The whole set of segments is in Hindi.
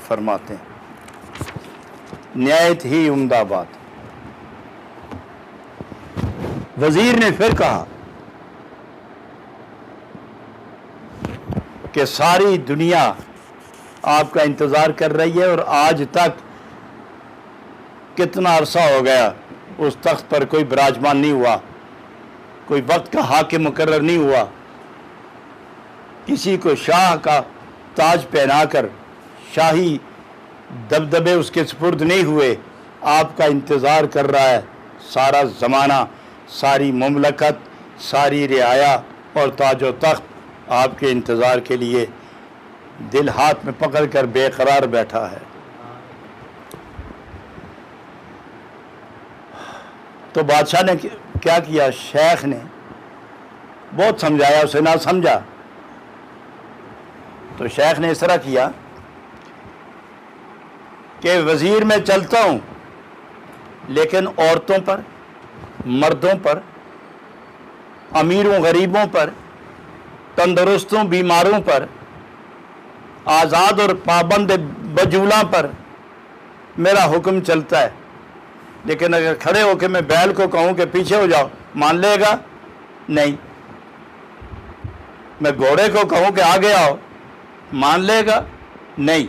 फरमाते हैं, निहायत ही उम्दा बात। वजीर ने फिर कहा कि सारी दुनिया आपका इंतज़ार कर रही है और आज तक कितना अरसा हो गया उस तख्त पर कोई विराजमान नहीं हुआ, कोई वक्त का हाकिम मुकर्रर नहीं हुआ, किसी को शाह का ताज पहनाकर शाही दबदबे उसके सुपुर्द नहीं हुए। आपका इंतज़ार कर रहा है सारा ज़माना, सारी मुमलकत, सारी रियाया और ताजो तख्त आपके इंतज़ार के लिए दिल हाथ में पकड़ कर बेकरार बैठा है। तो बादशाह ने क्या किया, शेख ने बहुत समझाया, उसे ना समझा। तो शेख ने इस तरह किया कि वज़ीर मैं चलता हूँ, लेकिन औरतों पर, मर्दों पर, अमीरों गरीबों पर, तंदुरुस्तों बीमारों पर, आज़ाद और पाबंद बजूला पर मेरा हुक्म चलता है। लेकिन अगर खड़े होकर मैं बैल को कहूँ कि पीछे हो जाओ, मान लेगा? नहीं। मैं घोड़े को कहूँ कि आगे आओ, मान लेगा? नहीं।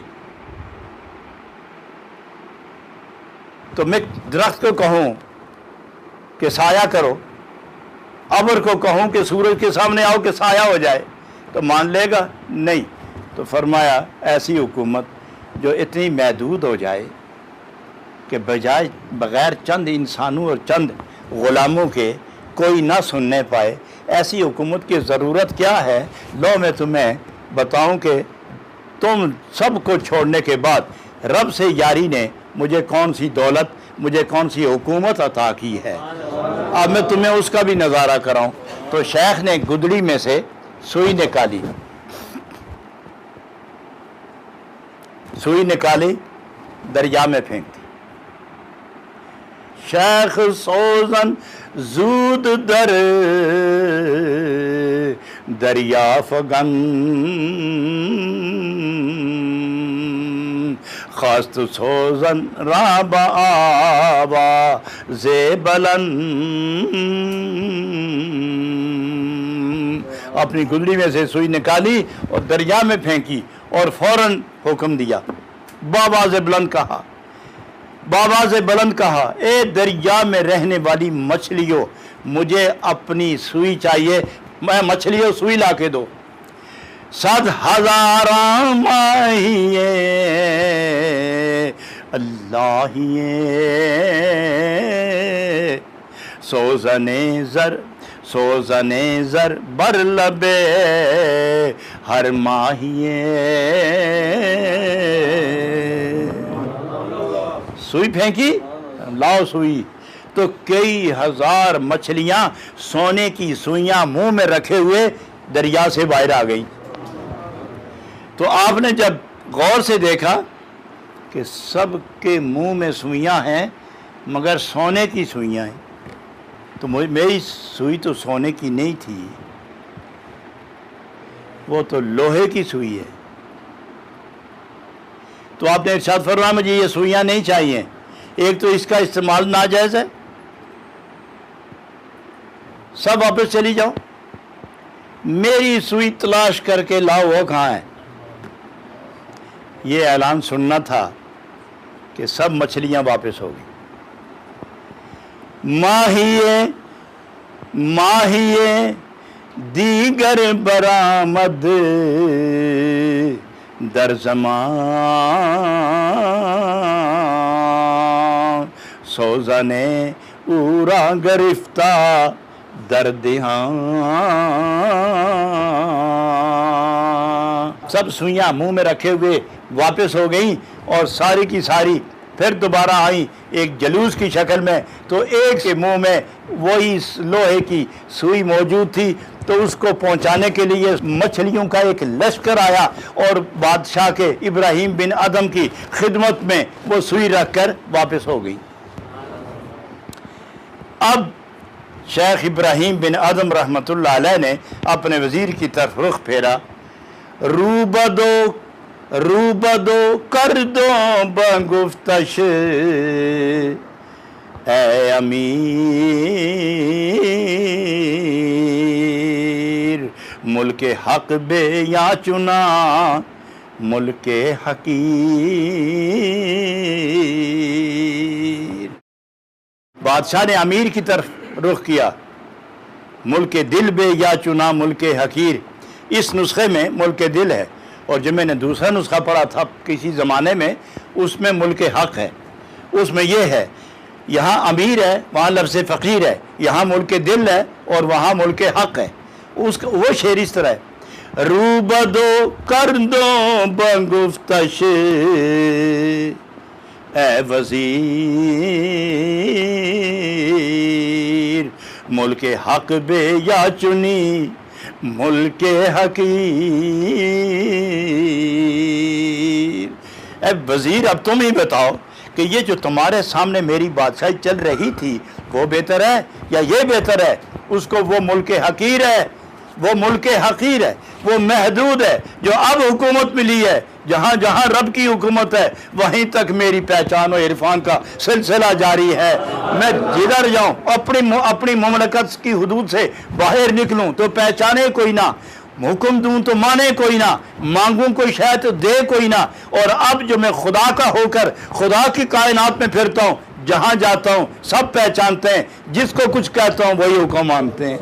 तो मैं दरख्त को कहूँ कि साया करो, अबर को कहूँ कि सूरज के सामने आओ कि साया हो जाए, तो मान लेगा? नहीं। तो फरमाया ऐसी हुकूमत जो इतनी महदूद हो जाए कि बजाय बग़ैर चंद इंसानों और चंद ग़ुलामों के कोई ना सुनने पाए, ऐसी हुकूमत की ज़रूरत क्या है? लो मैं तुम्हें बताऊं कि तुम सब को छोड़ने के बाद रब से यारी ने मुझे कौन सी दौलत, मुझे कौन सी हुकूमत अता की है। अब मैं तुम्हें उसका भी नज़ारा कराऊं। तो शेख ने गुदड़ी में से सुई निकाली, सुई निकाली, दरिया में फेंक दी। शेख सोजन जूद दर दरिया फगन, खास्त सोजन राबा आबा जेबलन। अपनी गुदड़ी में से सुई निकाली और दरिया में फेंकी और फौरन हुक्म दिया, बाबा से बुलंद कहा, बाबा से बुलंद कहा, ए दरिया में रहने वाली मछलियों, मुझे अपनी सुई चाहिए, मैं मछलियों सुई ला के दो। 7,000 माहिए अल्लाहिए, सोजने ज़र, सोजने ज़र बर लबे हर माहिए। सुई फेंकी, लाओ सुई। तो कई हजार मछलियां सोने की सुइयां मुंह में रखे हुए दरिया से बाहर आ गई। तो आपने जब गौर से देखा कि सबके मुंह में सुइयां हैं मगर सोने की सुइयां हैं, तो मेरी सुई तो सोने की नहीं थी, वो तो लोहे की सुई है। तो आपने इरशाद फरमाया मुझे ये सुइयां नहीं चाहिए, एक तो इसका इस्तेमाल नाजायज़ है, सब वापस चली जाओ, मेरी सुई तलाश करके लाओ, वो कहाँ है। ये ऐलान सुनना था कि सब मछलियां वापस हो गई। माहिए माहिए दीगर बरामद दर ज़मान, सोज़ने उरा गिरफ्ता दर्दिहां। सब सुइयां मुंह में रखे हुए वापस हो गई और सारी की सारी फिर दोबारा आई एक जलूस की शक्ल में। तो एक के मुंह में वही लोहे की सुई मौजूद थी, तो उसको पहुंचाने के लिए मछलियों का एक लश्कर आया और बादशाह के इब्राहिम बिन अदम की खिदमत में वो सुई रखकर वापस हो गई। अब शेख इब्राहिम बिन अदम रहमतुल्लाह अलैह ने अपने वज़ीर की तरफ रुख फेरा, रूबदो रूबदो कर दो बगुफ्तश ए अमीर, मुल्के हक बे या चुना मुल्के हकीर। बादशाह ने अमीर की तरफ रुख किया, मुल्के दिल बे या चुना मुल्के हकीर। इस नुस्खे में मुल्के दिल है, और जो मैंने दूसरा नुस्खा पढ़ा था किसी ज़माने में, उसमें मुल्के हक है। उसमें यह है, यहाँ अमीर है, वहाँ लफ्ज़ फ़कीर है, यहाँ मुल्के दिल है और वहाँ मुल्के हक है। उसका वो शेर इस तरह है, रूबदो कर दो बगुफ्तश ए वज़ीर, मुल्के हक बे या चुनी मुल्के हकीर। ए वज़ीर, अब तुम ही बताओ कि ये जो तुम्हारे सामने मेरी बादशाही चल रही थी वो बेहतर है या ये बेहतर है? उसको वो मुल्के हकीर है, वो मुल्के हकीर है, वो महदूद है जो अब हुकूमत मिली है। जहाँ जहाँ रब की हुकूमत है वहीं तक मेरी पहचान और इरफान का सिलसिला जारी है। मैं जिधर जाऊँ अपनी मुमलकत की हुदूद से बाहर निकलूँ तो पहचाने कोई ना, हुक्म दूँ तो माने कोई ना, मांगूँ कोई शायद तो दे कोई ना। और अब जो मैं खुदा का होकर खुदा की कायनात में फिरता हूँ, जहाँ जाता हूँ सब पहचानते हैं, जिसको कुछ कहता हूँ वही हुक्म मानते हैं।